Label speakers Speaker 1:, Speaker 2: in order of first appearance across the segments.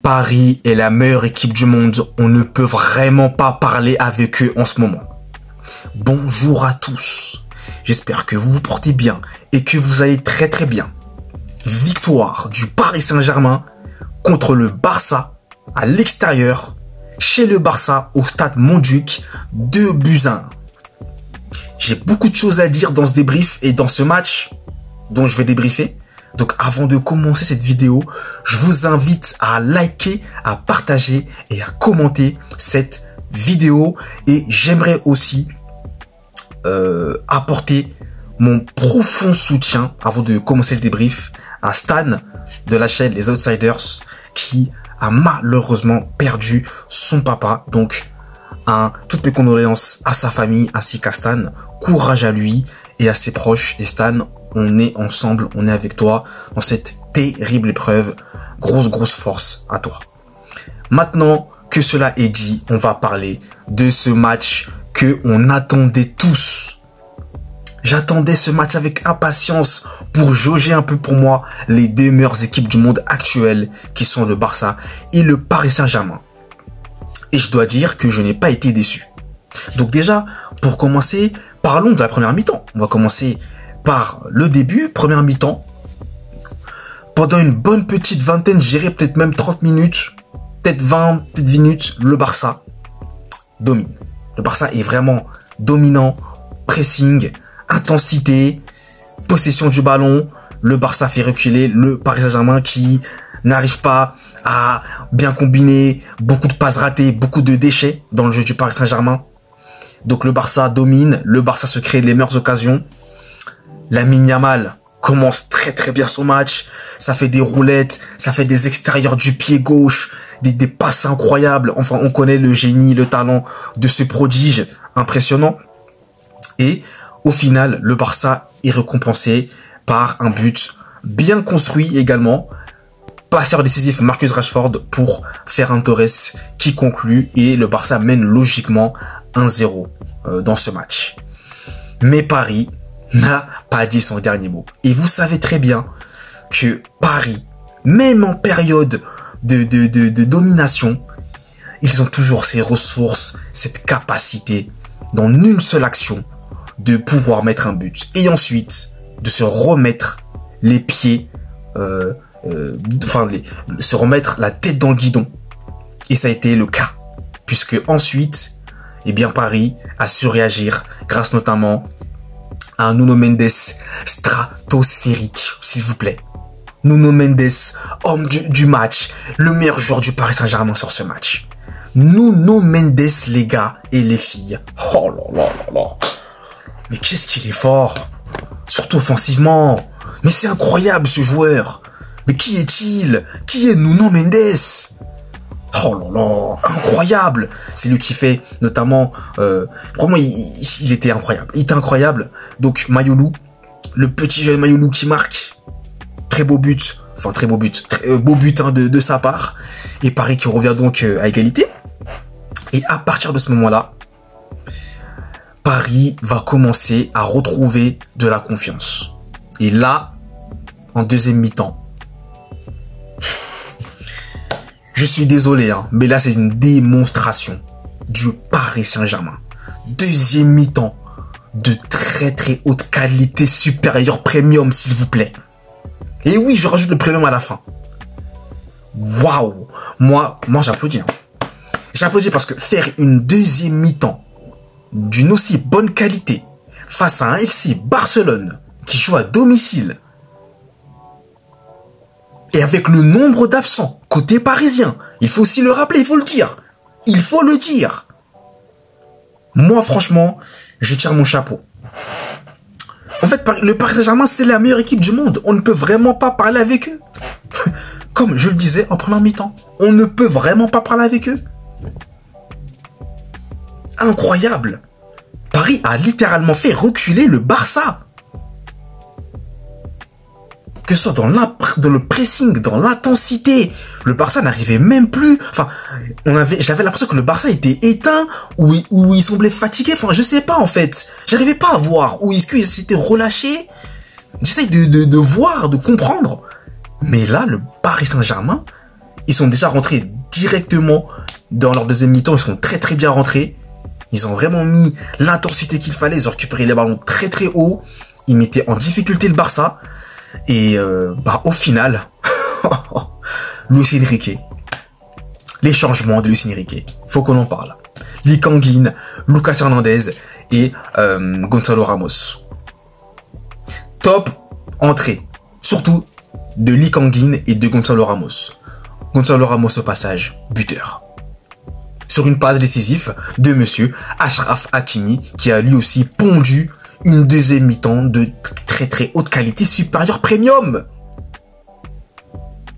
Speaker 1: Paris est la meilleure équipe du monde. On ne peut vraiment pas parler avec eux en ce moment. Bonjour à tous. J'espère que vous vous portez bien et que vous allez très très bien. Victoire du Paris Saint-Germain contre le Barça à l'extérieur, chez le Barça au stade Montjuïc, 2-1. J'ai beaucoup de choses à dire dans ce débrief et dans ce match dont je vais débriefer. Donc avant de commencer cette vidéo, je vous invite à liker, à partager et à commenter cette vidéo. Et j'aimerais aussi apporter mon profond soutien, avant de commencer le débrief, à Stan de la chaîne Les Outsiders, qui a malheureusement perdu son papa. Donc toutes mes condoléances à sa famille ainsi qu'à Stan. Courage à lui et à ses proches. Et Stan, on est ensemble, on est avec toi dans cette terrible épreuve. Grosse force à toi. Maintenant que cela est dit, on va parler de ce match que on attendait tous. J'attendais ce match avec impatience pour jauger un peu pour moi les deux meilleures équipes du monde actuelles qui sont le Barça et le Paris Saint-Germain. Et je dois dire que je n'ai pas été déçu. Donc déjà, pour commencer, parlons de la première mi-temps. On va commencer par le début, première mi-temps. Pendant une bonne petite vingtaine, je dirais peut-être même 30 minutes, peut-être 20 minutes, le Barça domine. Le Barça est vraiment dominant, pressing, intensité, possession du ballon. Le Barça fait reculer le Paris Saint-Germain qui n'arrive pas à bien combiner, beaucoup de passes ratées, beaucoup de déchets dans le jeu du Paris Saint-Germain. Donc le Barça domine, le Barça se crée les meilleures occasions. Lamine Yamal commence très bien son match. Ça fait des roulettes, ça fait des extérieurs du pied gauche, des passes incroyables. Enfin, on connaît le génie, le talent de ce prodige impressionnant. Et au final, le Barça est récompensé par un but bien construit également. Passeur décisif Marcus Rashford pour Ferran Torres qui conclut. Et le Barça mène logiquement 1-0 dans ce match. Mais Paris n'a pas dit son dernier mot. Et vous savez très bien que Paris, même en période de domination, ils ont toujours ces ressources, cette capacité, dans une seule action, de pouvoir mettre un but. Et ensuite, de se remettre les pieds, se remettre la tête dans le guidon. Et ça a été le cas. Puisque ensuite, eh bien, Paris a su réagir grâce notamment à un Nuno Mendes stratosphérique, s'il vous plaît. Nuno Mendes, homme du match, le meilleur joueur du Paris Saint-Germain sur ce match. Nuno Mendes, les gars et les filles. Oh là là. Mais qu'est-ce qu'il est fort. Surtout offensivement. Mais c'est incroyable ce joueur. Mais qui est-il? Qui est Nuno Mendes? Oh là là, incroyable. C'est lui qui fait notamment... vraiment, il était incroyable. Il était incroyable. Donc, Mayolou, le petit jeune Mayolou qui marque. Très beau but. Enfin, très beau but. Très beau but de sa part. Et Paris qui revient donc à égalité. Et à partir de ce moment-là, Paris va commencer à retrouver de la confiance. Et là, en deuxième mi-temps, je suis désolé, mais là, c'est une démonstration du Paris Saint-Germain. Deuxième mi-temps de très haute qualité, supérieure, premium, s'il vous plaît. Et oui, je rajoute le premium à la fin. Waouh! Moi j'applaudis. J'applaudis parce que faire une deuxième mi-temps d'une aussi bonne qualité face à un FC Barcelone qui joue à domicile et avec le nombre d'absents côté parisien, il faut aussi le rappeler, il faut le dire. Il faut le dire. Moi, franchement, je tire mon chapeau. En fait, le Paris Saint-Germain, c'est la meilleure équipe du monde. On ne peut vraiment pas parler avec eux. Comme je le disais en première mi-temps, on ne peut vraiment pas parler avec eux. Incroyable. Paris a littéralement fait reculer le Barça. Que ce soit dans le pressing, dans l'intensité. Le Barça n'arrivait même plus. Enfin, j'avais l'impression que le Barça était éteint ou il semblait fatigué. Enfin, je sais pas en fait. J'arrivais pas à voir. Ou est-ce qu'il s'était relâché. J'essaye de voir, de comprendre. Mais là, le Paris Saint-Germain, Ils sont déjà rentrés directement dans leur deuxième mi-temps. Ils sont très très bien rentrés. Ils ont vraiment mis l'intensité qu'il fallait. Ils ont récupéré les ballons très très haut. Ils mettaient en difficulté le Barça. Et au final, Luis Enrique. Les changements de Luis Enrique. Faut qu'on en parle. Lee Kang-in, Lucas Hernandez et Gonzalo Ramos. Top entrée. Surtout de Lee Kang-in et de Gonzalo Ramos. Gonzalo Ramos au passage, buteur. Sur une passe décisive de monsieur Achraf Hakimi qui a lui aussi pondu une deuxième mi-temps de très très haute qualité, supérieure premium.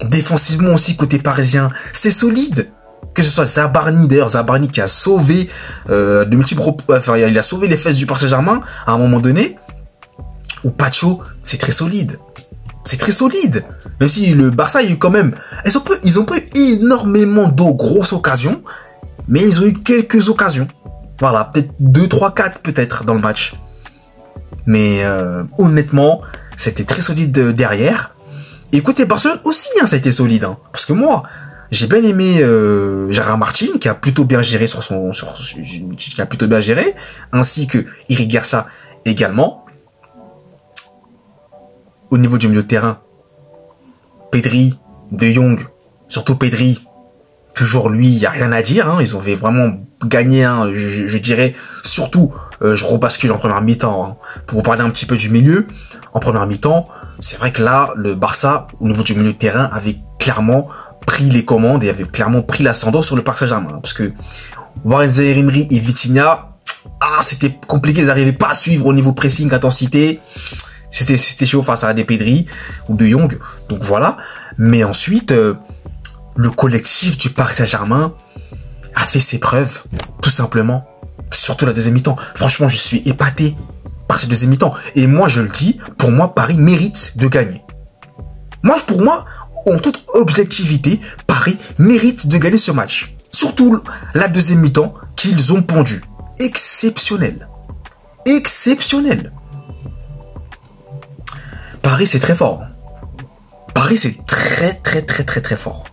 Speaker 1: Défensivement aussi côté parisien, c'est solide. Que ce soit Zabarni, d'ailleurs Zabarni qui a sauvé de multiples, enfin il a sauvé les fesses du Paris Saint-Germain à un moment donné. Ou Pacho, c'est très solide. C'est très solide. Même si le Barça, il y a eu quand même... Ils ont pas eu énormément de grosses occasions, mais ils ont eu quelques occasions. Voilà, peut-être 2, 3, 4 peut-être dans le match. Mais honnêtement, c'était très solide derrière. Et côté Barcelone aussi, hein, ça a été solide. Hein, parce que moi, j'ai bien aimé Gérard Martin, qui a plutôt bien géré qui a plutôt bien géré, ainsi que Eric Garcia également. Au niveau du milieu de terrain, Pedri, De Jong, surtout Pedri, toujours lui, il n'y a rien à dire. Hein, ils ont vraiment gagné, hein, je dirais, surtout, je rebascule en première mi-temps. Hein, pour vous parler un petit peu du milieu, en première mi-temps, c'est vrai que là, le Barça, au niveau du milieu de terrain, avait clairement pris les commandes et avait clairement pris l'ascendant sur le Paris Saint-Germain. Parce que Warren Zaïre-Emery et Vitinha, c'était compliqué, ils n'arrivaient pas à suivre au niveau pressing, intensité. C'était chaud face à des Pedri ou De Jong. Donc voilà. Mais ensuite, le collectif du Paris Saint-Germain a fait ses preuves, tout simplement. Surtout la deuxième mi-temps. Franchement, je suis épaté par cette deuxième mi-temps. Et moi, je le dis, pour moi, Paris mérite de gagner. Pour moi, en toute objectivité, Paris mérite de gagner ce match. Surtout la deuxième mi-temps qu'ils ont pondu. Exceptionnel. Exceptionnel. Paris, c'est très fort. Paris, c'est très, très, très, très, très fort.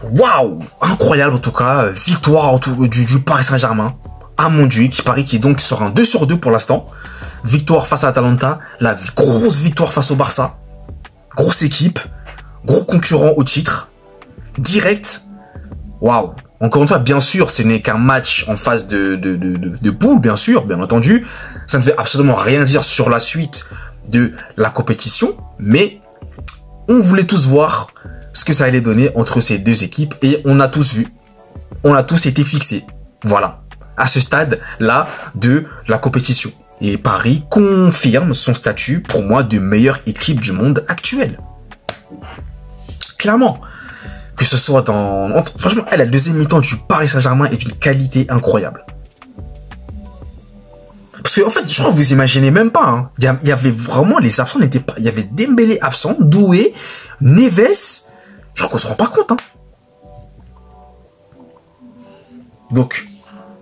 Speaker 1: Waouh! Incroyable, en tout cas. Victoire du Paris Saint-Germain à Montjuïc, qui donc sera un 2/2 pour l'instant. Victoire face à Atalanta. La grosse victoire face au Barça. Grosse équipe. Gros concurrent au titre. Direct. Waouh! Encore une fois, bien sûr, ce n'est qu'un match en phase de poule, bien sûr, bien entendu. Ça ne veut absolument rien dire sur la suite de la compétition, mais on voulait tous voir ce que ça allait donner entre ces deux équipes et on a tous vu. On a tous été fixés. Voilà. À ce stade-là de la compétition. Et Paris confirme son statut, pour moi, de meilleure équipe du monde actuelle. Clairement. Que ce soit franchement, la deuxième mi-temps du Paris Saint-Germain est d'une qualité incroyable. Parce que, en fait, je crois que vous imaginez même pas, hein. Il y avait vraiment, les absents n'étaient pas, il y avait Dembélé absent, Doué, Neves, je crois qu'on se rend pas compte, hein. Donc,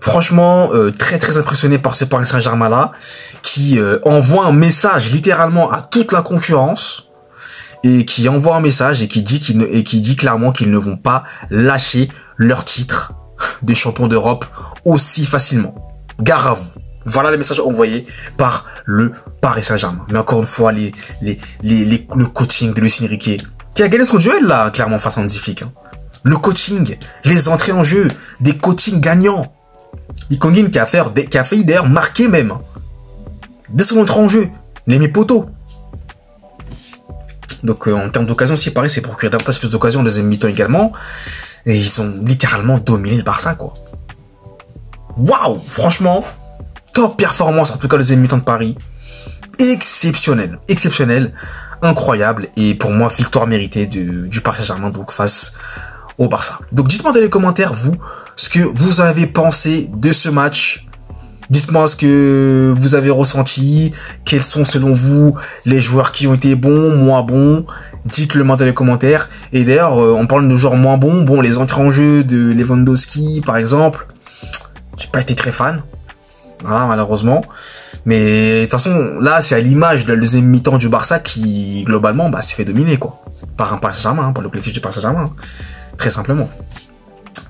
Speaker 1: franchement, très très impressionné par ce Paris Saint-Germain là, qui envoie un message littéralement à toute la concurrence, et qui envoie un message et qui dit clairement qu'ils ne vont pas lâcher leur titre de champion d'Europe aussi facilement. Gare à vous. Voilà les messages envoyés par le Paris Saint-Germain. Mais encore une fois, le coaching de Luis Enrique, qui a gagné son duel là, clairement face à Hansi Flick. Hein. Le coaching, les entrées en jeu, des coachings gagnants. Lee Kang-in qui a failli d'ailleurs marquer même. Dès son entrée en jeu, il a mis poteau. Donc en termes d'occasion, si Paris s'est procuré davantage plus d'occasions en deuxième mi-temps également. Et ils ont littéralement dominé le Barça, quoi. Waouh! Franchement, top performance, en tout cas deuxième mi-temps de Paris. Exceptionnel. Exceptionnel. Incroyable. Et pour moi, victoire méritée du Paris Saint-Germain, donc face au Barça. Donc dites-moi dans les commentaires, vous, ce que vous avez pensé de ce match. Dites-moi ce que vous avez ressenti, quels sont selon vous les joueurs qui ont été bons, moins bons. Dites-le moi dans les commentaires. Et d'ailleurs, on parle de joueurs moins bons. Bon, les entrées en jeu de Lewandowski, par exemple, j'ai pas été très fan. Voilà, malheureusement. Mais de toute façon, là, c'est à l'image de la deuxième mi-temps du Barça qui, globalement, s'est fait dominer, quoi. Par un Paris Saint-Germain, par le collectif du Paris Saint-Germain. Très simplement.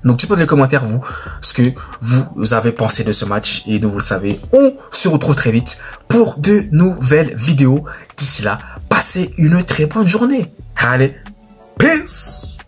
Speaker 1: Donc, dites-moi dans les commentaires, vous, ce que vous avez pensé de ce match. Et nous, vous le savez, on se retrouve très vite pour de nouvelles vidéos. D'ici là, passez une très bonne journée. Allez, peace!